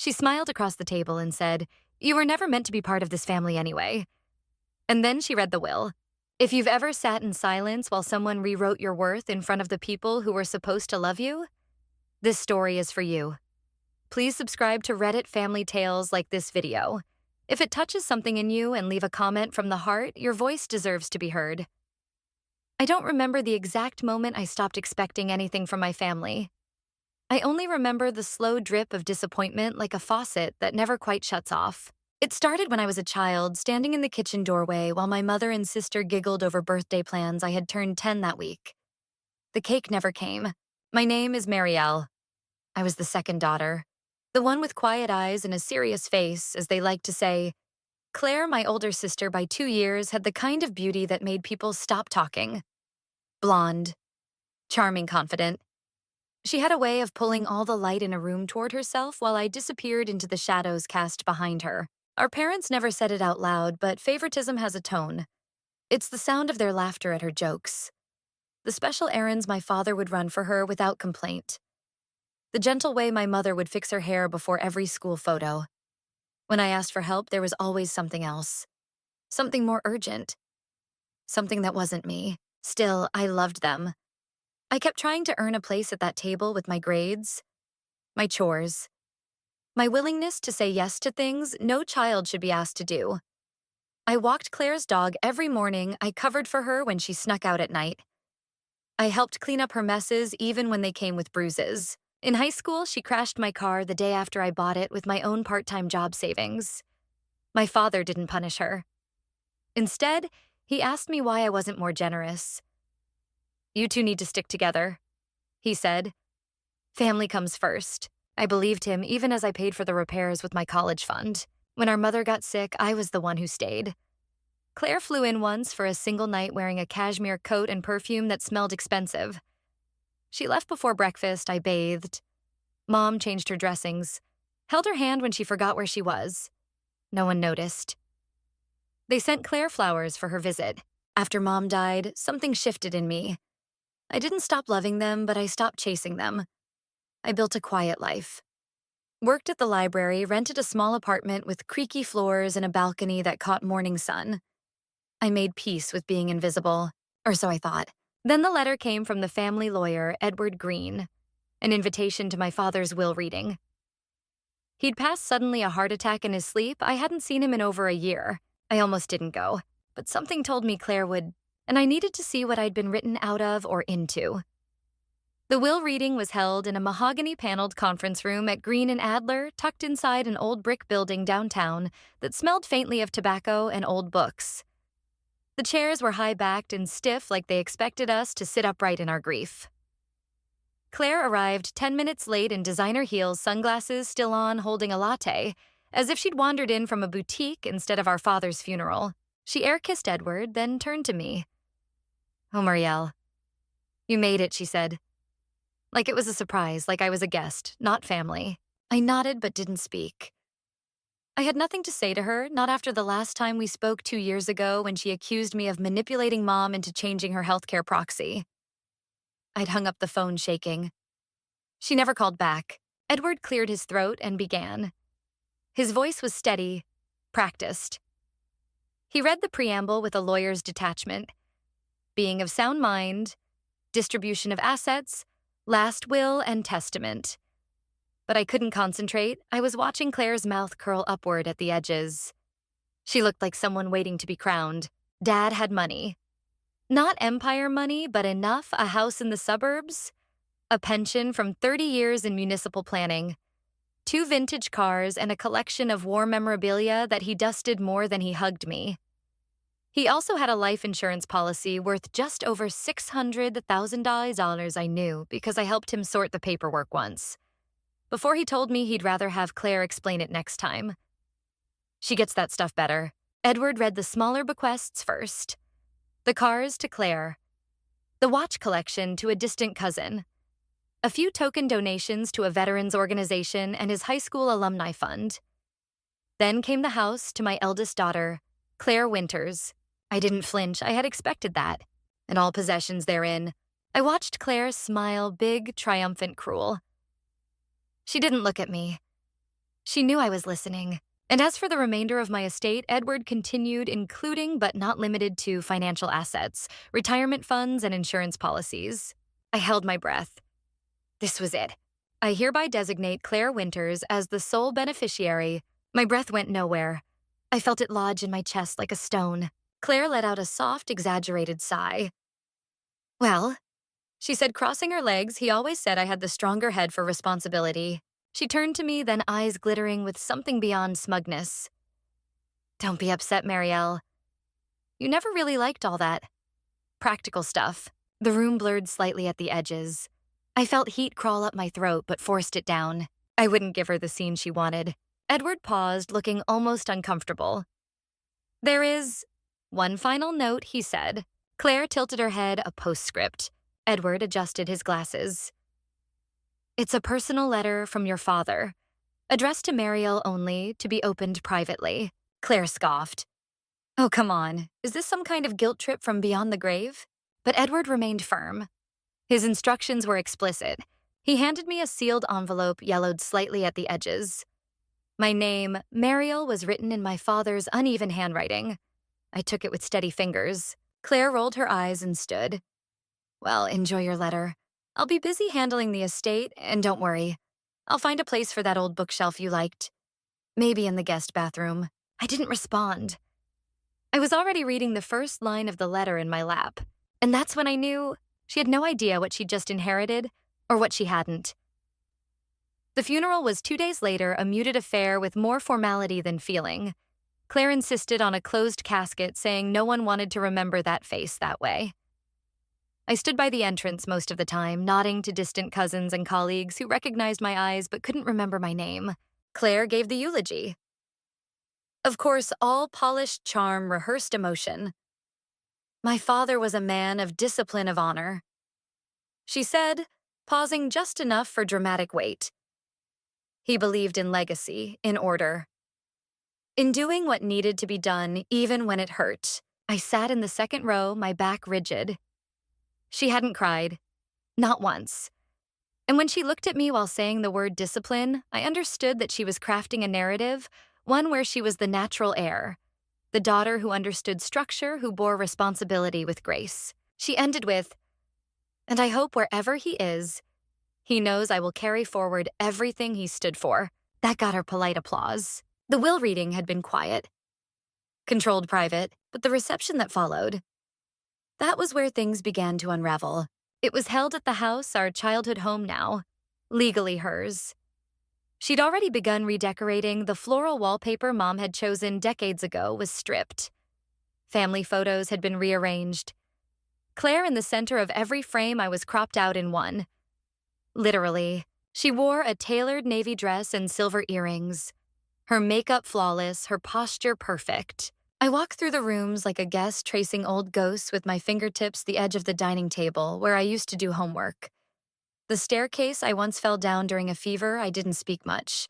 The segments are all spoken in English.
She smiled across the table and said, "You were never meant to be part of this family anyway." And then she read the will. If you've ever sat in silence while someone rewrote your worth in front of the people who were supposed to love you, this story is for you. Please subscribe to Reddit Family Tales like this video. If it touches something in you and leave a comment from the heart, your voice deserves to be heard. I don't remember the exact moment I stopped expecting anything from my family. I only remember the slow drip of disappointment like a faucet that never quite shuts off. It started when I was a child, standing in the kitchen doorway while my mother and sister giggled over birthday plans I had turned 10 that week. The cake never came. My name is Marielle. I was the second daughter, the one with quiet eyes and a serious face, as they like to say. Claire, my older sister by 2 years, had the kind of beauty that made people stop talking. Blonde, charming, confident. She had a way of pulling all the light in a room toward herself while I disappeared into the shadows cast behind her. Our parents never said it out loud, but favoritism has a tone. It's the sound of their laughter at her jokes. The special errands my father would run for her without complaint. The gentle way my mother would fix her hair before every school photo. When I asked for help, there was always something else. Something more urgent. Something that wasn't me. Still, I loved them. I kept trying to earn a place at that table with my grades, my chores, my willingness to say yes to things no child should be asked to do. I walked Claire's dog every morning. I covered for her when she snuck out at night. I helped clean up her messes even when they came with bruises. In high school, she crashed my car the day after I bought it with my own part-time job savings. My father didn't punish her. Instead, he asked me why I wasn't more generous. "You two need to stick together," he said. "Family comes first." I believed him even as I paid for the repairs with my college fund. When our mother got sick, I was the one who stayed. Claire flew in once for a single night wearing a cashmere coat and perfume that smelled expensive. She left before breakfast. I bathed. Mom changed her dressings, held her hand when she forgot where she was. No one noticed. They sent Claire flowers for her visit. After Mom died, something shifted in me. I didn't stop loving them, but I stopped chasing them. I built a quiet life. Worked at the library, rented a small apartment with creaky floors and a balcony that caught morning sun. I made peace with being invisible, or so I thought. Then the letter came from the family lawyer, Edward Green, an invitation to my father's will reading. He'd passed suddenly a heart attack in his sleep. I hadn't seen him in over a year. I almost didn't go, but something told me Claire would, and I needed to see what I'd been written out of or into. The will reading was held in a mahogany-paneled conference room at Green and Adler, tucked inside an old brick building downtown that smelled faintly of tobacco and old books. The chairs were high-backed and stiff, like they expected us to sit upright in our grief. Claire arrived 10 minutes late in designer heels, sunglasses still on, holding a latte, as if she'd wandered in from a boutique instead of our father's funeral. She air-kissed Edward, then turned to me. "Oh, Marielle, you made it," she said. Like it was a surprise, like I was a guest, not family. I nodded but didn't speak. I had nothing to say to her, not after the last time we spoke 2 years ago when she accused me of manipulating Mom into changing her healthcare proxy. I'd hung up the phone shaking. She never called back. Edward cleared his throat and began. His voice was steady, practiced. He read the preamble with a lawyer's detachment. Being of sound mind, distribution of assets, last will and testament. But I couldn't concentrate. I was watching Claire's mouth curl upward at the edges. She looked like someone waiting to be crowned. Dad had money. Not empire money, but enough, a house in the suburbs, a pension from 30 years in municipal planning, 2 vintage cars, and a collection of war memorabilia that he dusted more than he hugged me. He also had a life insurance policy worth just over $600,000 I knew because I helped him sort the paperwork once. Before he told me he'd rather have Claire explain it next time. She gets that stuff better. Edward read the smaller bequests first. The cars to Claire. The watch collection to a distant cousin. A few token donations to a veterans organization and his high school alumni fund. Then came the house to my eldest daughter, Claire Winters. I didn't flinch. I had expected that. And all possessions therein. I watched Claire smile, big, triumphant, cruel. She didn't look at me. She knew I was listening. And as for the remainder of my estate, Edward continued, including but not limited to financial assets, retirement funds, and insurance policies. I held my breath. This was it. I hereby designate Claire Winters as the sole beneficiary. My breath went nowhere. I felt it lodge in my chest like a stone. Claire let out a soft, exaggerated sigh. Well, she said, crossing her legs. He always said I had the stronger head for responsibility. She turned to me, then eyes glittering with something beyond smugness. Don't be upset, Marielle. You never really liked all that practical stuff. The room blurred slightly at the edges. I felt heat crawl up my throat, but forced it down. I wouldn't give her the scene she wanted. Edward paused, looking almost uncomfortable. There is one final note, he said. Claire tilted her head, a postscript. Edward adjusted his glasses. It's a personal letter from your father, addressed to Marielle only, to be opened privately. Claire scoffed. Oh, come on. Is this some kind of guilt trip from beyond the grave? But Edward remained firm. His instructions were explicit. He handed me a sealed envelope yellowed slightly at the edges. My name, Marielle, was written in my father's uneven handwriting. I took it with steady fingers. Claire rolled her eyes and stood. Well, enjoy your letter. I'll be busy handling the estate, and don't worry. I'll find a place for that old bookshelf you liked. Maybe in the guest bathroom. I didn't respond. I was already reading the first line of the letter in my lap, and that's when I knew she had no idea what she'd just inherited or what she hadn't. The funeral was 2 days later, a muted affair with more formality than feeling. Claire insisted on a closed casket, saying no one wanted to remember that face that way. I stood by the entrance most of the time, nodding to distant cousins and colleagues who recognized my eyes but couldn't remember my name. Claire gave the eulogy. Of course, all polished charm, rehearsed emotion. My father was a man of discipline, of honor. She said, pausing just enough for dramatic weight. He believed in legacy, in order. In doing what needed to be done, even when it hurt. I sat in the second row, my back rigid. She hadn't cried. Not once. And when she looked at me while saying the word discipline, I understood that she was crafting a narrative, one where she was the natural heir, the daughter who understood structure, who bore responsibility with grace. She ended with, and I hope wherever he is, he knows I will carry forward everything he stood for. That got her polite applause. The will reading had been quiet, controlled private, but the reception that followed, that was where things began to unravel. It was held at the house, our childhood home now, legally hers. She'd already begun redecorating. The floral wallpaper Mom had chosen decades ago was stripped. Family photos had been rearranged. Claire in the center of every frame. I was cropped out in one. Literally. She wore a tailored navy dress and silver earrings. Her makeup flawless, her posture perfect. I walked through the rooms like a guest, tracing old ghosts with my fingertips the edge of the dining table where I used to do homework. The staircase I once fell down during a fever. I didn't speak much.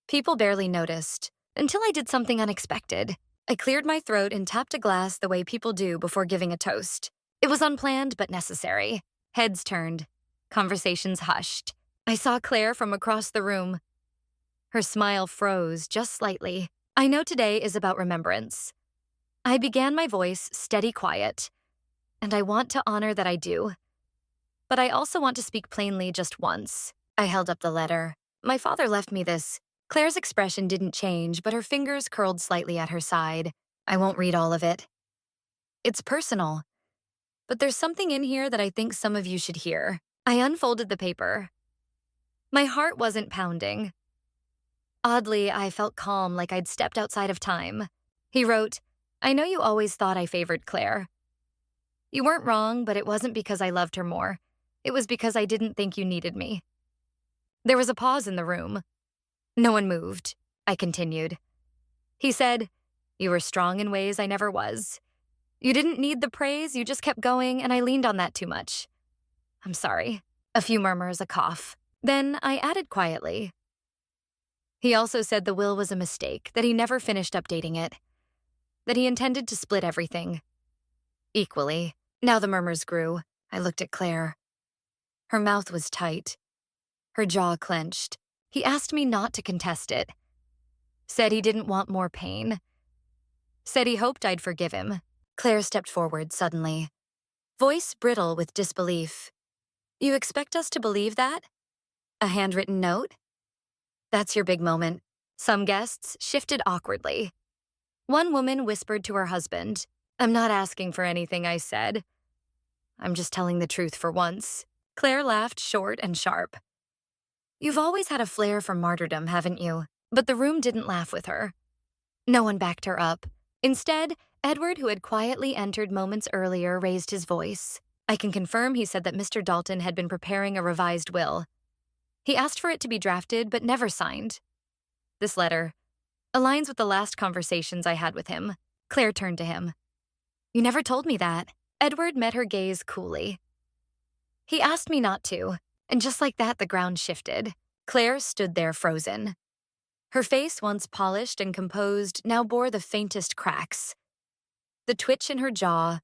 People barely noticed, until I did something unexpected. I cleared my throat and tapped a glass the way people do before giving a toast. It was unplanned but necessary. Heads turned. Conversations hushed. I saw Claire from across the room. Her smile froze just slightly. I know today is about remembrance. I began my voice steady, quiet, and I want to honor that I do. But I also want to speak plainly just once. I held up the letter. My father left me this. Claire's expression didn't change, but her fingers curled slightly at her side. I won't read all of it. It's personal. But there's something in here that I think some of you should hear. I unfolded the paper. My heart wasn't pounding. Oddly, I felt calm, like I'd stepped outside of time. He wrote, I know you always thought I favored Claire. You weren't wrong, but it wasn't because I loved her more. It was because I didn't think you needed me. There was a pause in the room. No one moved. I continued. He said, you were strong in ways I never was. You didn't need the praise, you just kept going, and I leaned on that too much. I'm sorry. A few murmurs, a cough. Then I added quietly. He also said the will was a mistake, that he never finished updating it, that he intended to split everything. Equally. Now the murmurs grew. I looked at Claire. Her mouth was tight. Her jaw clenched. He asked me not to contest it. Said he didn't want more pain. Said he hoped I'd forgive him. Claire stepped forward suddenly, voice brittle with disbelief. You expect us to believe that? A handwritten note? That's your big moment. Some guests shifted awkwardly. One woman whispered to her husband, I'm not asking for anything, I said. I'm just telling the truth for once. Claire laughed short and sharp. You've always had a flair for martyrdom, haven't you? But the room didn't laugh with her. No one backed her up. Instead, Edward, who had quietly entered moments earlier, raised his voice. I can confirm he said that Mr. Dalton had been preparing a revised will. He asked for it to be drafted, but never signed. This letter aligns with the last conversations I had with him. Claire turned to him. You never told me that. Edward met her gaze coolly. He asked me not to, and just like that, the ground shifted. Claire stood there frozen. Her face, once polished and composed, now bore the faintest cracks. The twitch in her jaw,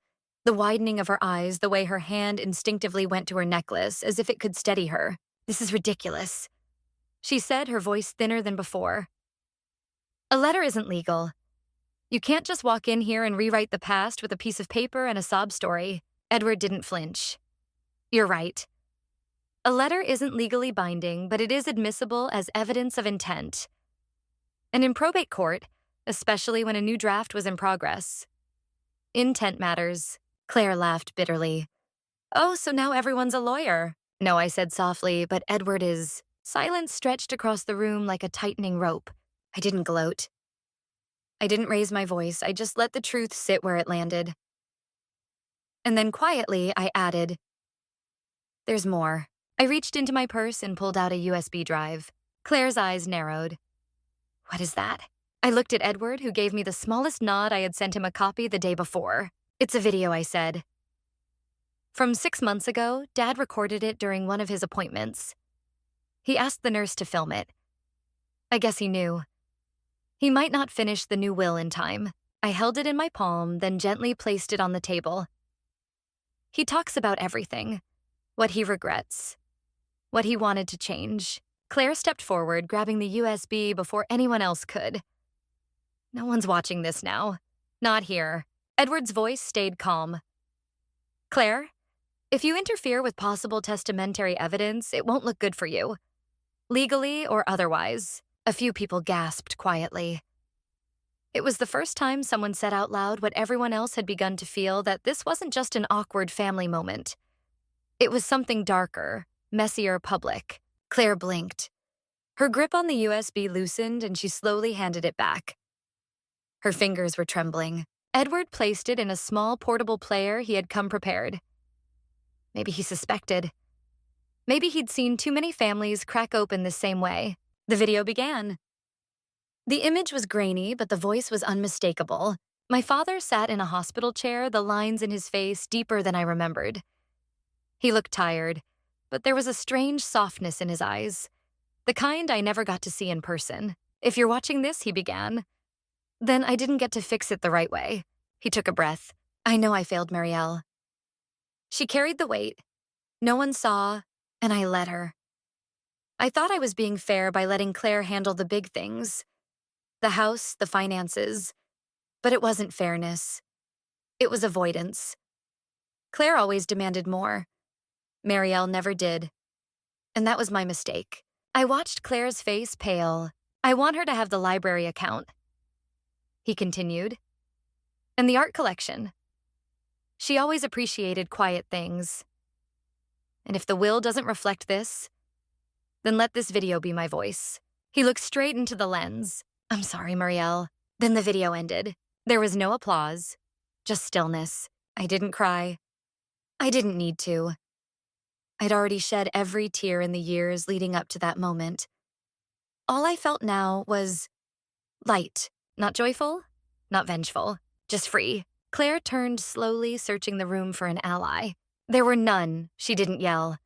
the widening of her eyes, the way her hand instinctively went to her necklace, as if it could steady her. This is ridiculous, she said, her voice thinner than before. A letter isn't legal. You can't just walk in here and rewrite the past with a piece of paper and a sob story. Edward didn't flinch. You're right. A letter isn't legally binding, but it is admissible as evidence of intent. And in probate court, especially when a new draft was in progress, intent matters. Claire laughed bitterly. Oh, so now everyone's a lawyer. No, I said softly, but Edward is. Silence stretched across the room like a tightening rope. I didn't gloat. I didn't raise my voice. I just let the truth sit where it landed. And then quietly, I added, there's more. I reached into my purse and pulled out a USB drive. Claire's eyes narrowed. What is that? I looked at Edward, who gave me the smallest nod. I had sent him a copy the day before. It's a video, I said. From 6 months ago, Dad recorded it during one of his appointments. He asked the nurse to film it. I guess he knew. He might not finish the new will in time. I held it in my palm, then gently placed it on the table. He talks about everything. What he regrets. What he wanted to change. Claire stepped forward, grabbing the USB before anyone else could. No one's watching this now. Not here. Edward's voice stayed calm. Claire, if you interfere with possible testamentary evidence, it won't look good for you. Legally or otherwise. A few people gasped quietly. It was the first time someone said out loud what everyone else had begun to feel, that this wasn't just an awkward family moment. It was something darker, messier, public. Claire blinked. Her grip on the USB loosened and she slowly handed it back. Her fingers were trembling. Edward placed it in a small portable player he had come prepared. Maybe he suspected. Maybe he'd seen too many families crack open the same way. The video began. The image was grainy, but the voice was unmistakable. My father sat in a hospital chair, the lines in his face deeper than I remembered. He looked tired, but there was a strange softness in his eyes, the kind I never got to see in person. If you're watching this, he began. Then I didn't get to fix it the right way. He took a breath. I know I failed Marielle. She carried the weight. No one saw, and I let her. I thought I was being fair by letting Claire handle the big things. The house, the finances. But it wasn't fairness. It was avoidance. Claire always demanded more. Marielle never did. And that was my mistake. I watched Claire's face pale. I want her to have the library account. He continued. And the art collection. She always appreciated quiet things. And if the will doesn't reflect this, then let this video be my voice. He looked straight into the lens. I'm sorry, Marielle. Then the video ended. There was no applause, just stillness. I didn't cry. I didn't need to. I'd already shed every tear in the years leading up to that moment. All I felt now was light, not joyful, not vengeful, just free. Claire turned slowly, searching the room for an ally. There were none, she didn't yell.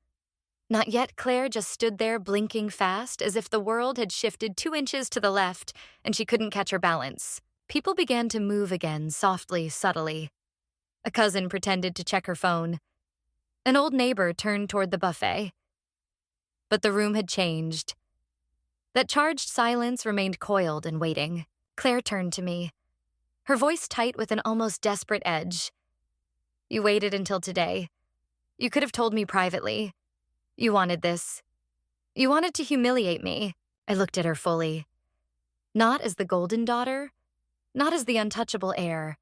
Not yet. Claire just stood there blinking fast, as if the world had shifted 2 inches to the left and she couldn't catch her balance. People began to move again, softly, subtly. A cousin pretended to check her phone. An old neighbor turned toward the buffet. But the room had changed. That charged silence remained coiled and waiting. Claire turned to me, her voice tight with an almost desperate edge. You waited until today. You could have told me privately. You wanted this. You wanted to humiliate me. I looked at her fully. Not as the golden daughter, not as the untouchable heir.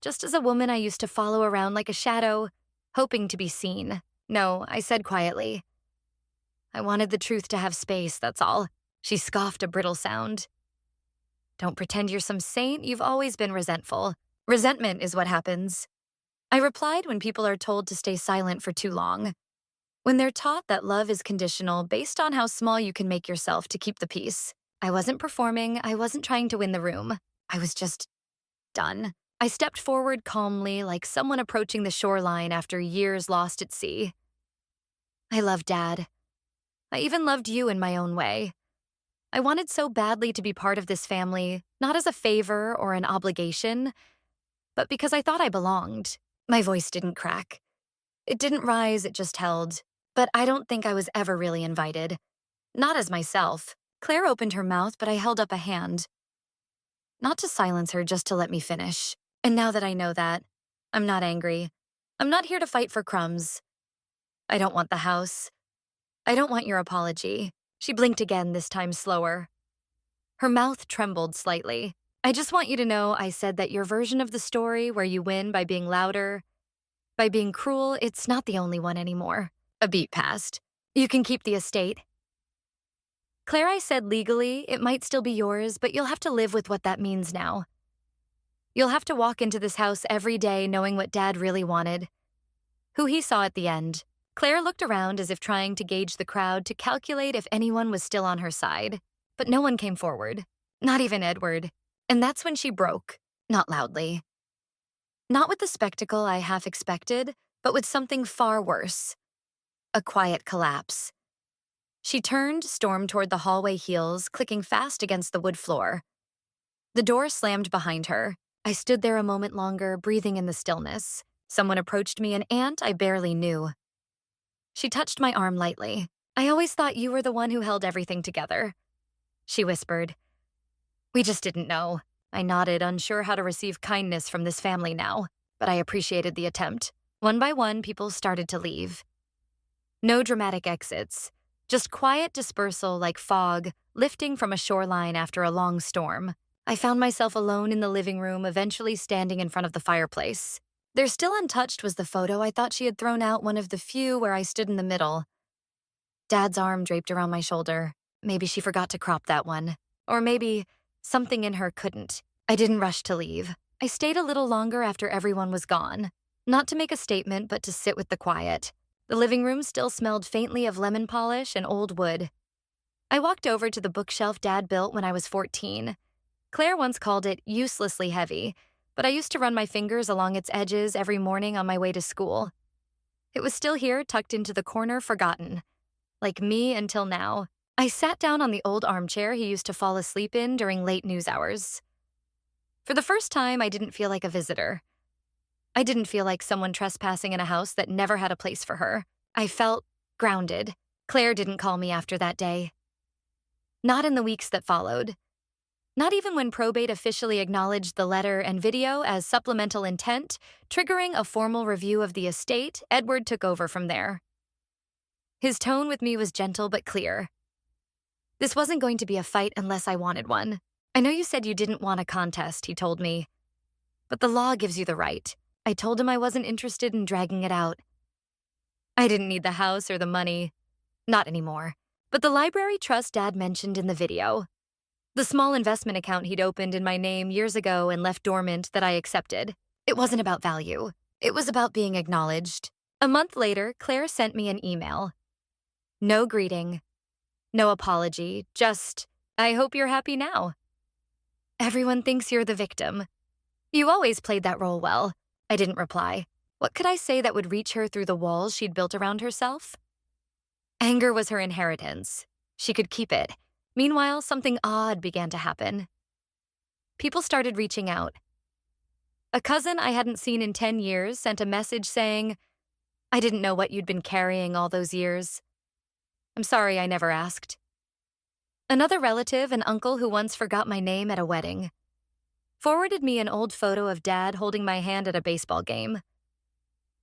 Just as a woman I used to follow around like a shadow, hoping to be seen. No, I said quietly. I wanted the truth to have space, that's all. She scoffed a brittle sound. Don't pretend you're some saint, you've always been resentful. Resentment is what happens. I replied when people are told to stay silent for too long. When they're taught that love is conditional based on how small you can make yourself to keep the peace. I wasn't performing, I wasn't trying to win the room. I was just done. I stepped forward calmly, like someone approaching the shoreline after years lost at sea. I loved Dad. I even loved you in my own way. I wanted so badly to be part of this family, not as a favor or an obligation, but because I thought I belonged. My voice didn't crack. It didn't rise, it just held. But I don't think I was ever really invited. Not as myself. Claire opened her mouth, but I held up a hand. Not to silence her, just to let me finish. And now that I know that, I'm not angry. I'm not here to fight for crumbs. I don't want the house. I don't want your apology. She blinked again, this time slower. Her mouth trembled slightly. I just want you to know I said that your version of the story where you win by being louder, by being cruel, it's not the only one anymore. A beat passed. You can keep the estate. Claire, I said legally, it might still be yours, but you'll have to live with what that means now. You'll have to walk into this house every day knowing what Dad really wanted, who he saw at the end. Claire looked around as if trying to gauge the crowd to calculate if anyone was still on her side. But no one came forward. Not even Edward. And that's when she broke. Not loudly. Not with the spectacle I half expected, but with something far worse. A quiet collapse. She turned, stormed toward the hallway heels, clicking fast against the wood floor. The door slammed behind her. I stood there a moment longer, breathing in the stillness. Someone approached me, an aunt I barely knew. She touched my arm lightly. I always thought you were the one who held everything together. She whispered. We just didn't know. I nodded, unsure how to receive kindness from this family now, but I appreciated the attempt. One by one, people started to leave. No dramatic exits, just quiet dispersal like fog lifting from a shoreline after a long storm. I found myself alone in the living room, eventually standing in front of the fireplace. There still untouched was the photo I thought she had thrown out, one of the few where I stood in the middle. Dad's arm draped around my shoulder. Maybe she forgot to crop that one. Or maybe something in her couldn't. I didn't rush to leave. I stayed a little longer after everyone was gone. Not to make a statement, but to sit with the quiet. The living room still smelled faintly of lemon polish and old wood. I walked over to the bookshelf Dad built when I was 14. Claire once called it uselessly heavy, but I used to run my fingers along its edges every morning on my way to school. It was still here, tucked into the corner, forgotten. Like me until now. I sat down on the old armchair he used to fall asleep in during late news hours. For the first time, I didn't feel like a visitor. I didn't feel like someone trespassing in a house that never had a place for her. I felt grounded. Claire didn't call me after that day. Not in the weeks that followed. Not even when probate officially acknowledged the letter and video as supplemental intent, triggering a formal review of the estate, Edward took over from there. His tone with me was gentle but clear. This wasn't going to be a fight unless I wanted one. I know you said you didn't want a contest, he told me. But the law gives you the right. I told him I wasn't interested in dragging it out. I didn't need the house or the money. Not anymore. But the library trust Dad mentioned in the video. The small investment account he'd opened in my name years ago and left dormant that I accepted. It wasn't about value. It was about being acknowledged. A month later, Claire sent me an email. No greeting. No apology. Just, I hope you're happy now. Everyone thinks you're the victim. You always played that role well. I didn't reply. What could I say that would reach her through the walls she'd built around herself? Anger was her inheritance. She could keep it. Meanwhile, something odd began to happen. People started reaching out. A cousin I hadn't seen in 10 years sent a message saying, I didn't know what you'd been carrying all those years. I'm sorry I never asked. Another relative, an uncle who once forgot my name at a wedding, forwarded me an old photo of Dad holding my hand at a baseball game.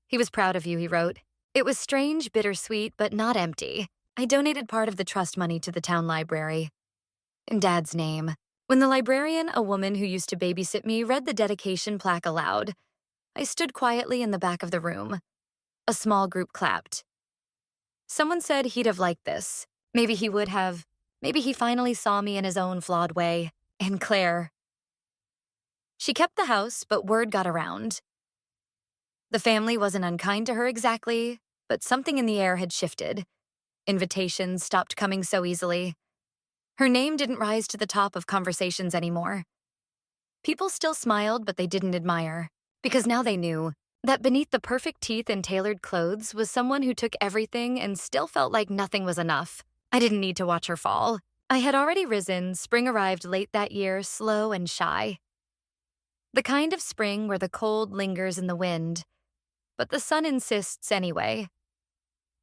He was proud of you, he wrote. It was strange, bittersweet, but not empty. I donated part of the trust money to the town library. In Dad's name. When the librarian, a woman who used to babysit me, read the dedication plaque aloud, I stood quietly in the back of the room. A small group clapped. Someone said he'd have liked this. Maybe he would have. Maybe he finally saw me in his own flawed way. And Claire. She kept the house, but word got around. The family wasn't unkind to her exactly, but something in the air had shifted. Invitations stopped coming so easily. Her name didn't rise to the top of conversations anymore. People still smiled, but they didn't admire, because now they knew that beneath the perfect teeth and tailored clothes was someone who took everything and still felt like nothing was enough. I didn't need to watch her fall. I had already risen. Spring arrived late that year, slow and shy. The kind of spring where the cold lingers in the wind, but the sun insists anyway.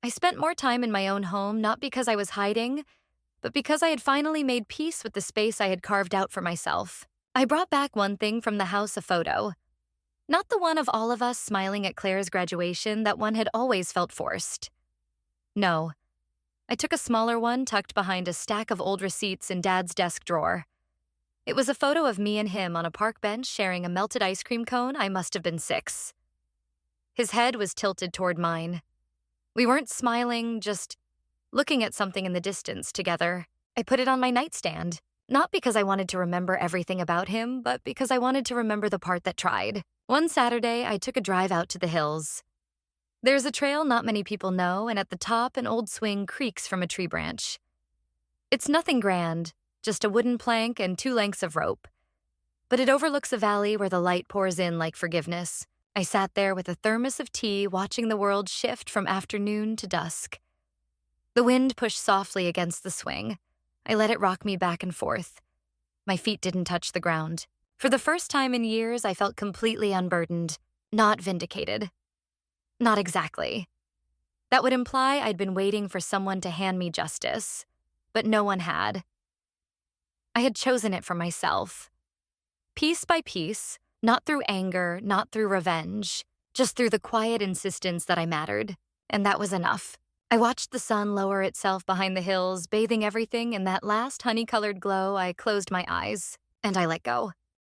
I spent more time in my own home, not because I was hiding, but because I had finally made peace with the space I had carved out for myself. I brought back one thing from the house, a photo. Not the one of all of us smiling at Claire's graduation that one had always felt forced. No. I took a smaller one tucked behind a stack of old receipts in Dad's desk drawer. It was a photo of me and him on a park bench sharing a melted ice cream cone. I must have been 6. His head was tilted toward mine. We weren't smiling, just looking at something in the distance together. I put it on my nightstand, not because I wanted to remember everything about him, but because I wanted to remember the part that tried. One Saturday, I took a drive out to the hills. There's a trail not many people know, and at the top, an old swing creaks from a tree branch. It's nothing grand, just a wooden plank and 2 lengths of rope. But it overlooks a valley where the light pours in like forgiveness. I sat there with a thermos of tea, watching the world shift from afternoon to dusk. The wind pushed softly against the swing. I let it rock me back and forth. My feet didn't touch the ground. For the first time in years, I felt completely unburdened, not vindicated. Not exactly. That would imply I'd been waiting for someone to hand me justice, but no one had. I had chosen it for myself. Piece by piece, not through anger, not through revenge, just through the quiet insistence that I mattered, and that was enough. I watched the sun lower itself behind the hills, bathing everything in that last honey-colored glow. I closed my eyes, and I let go.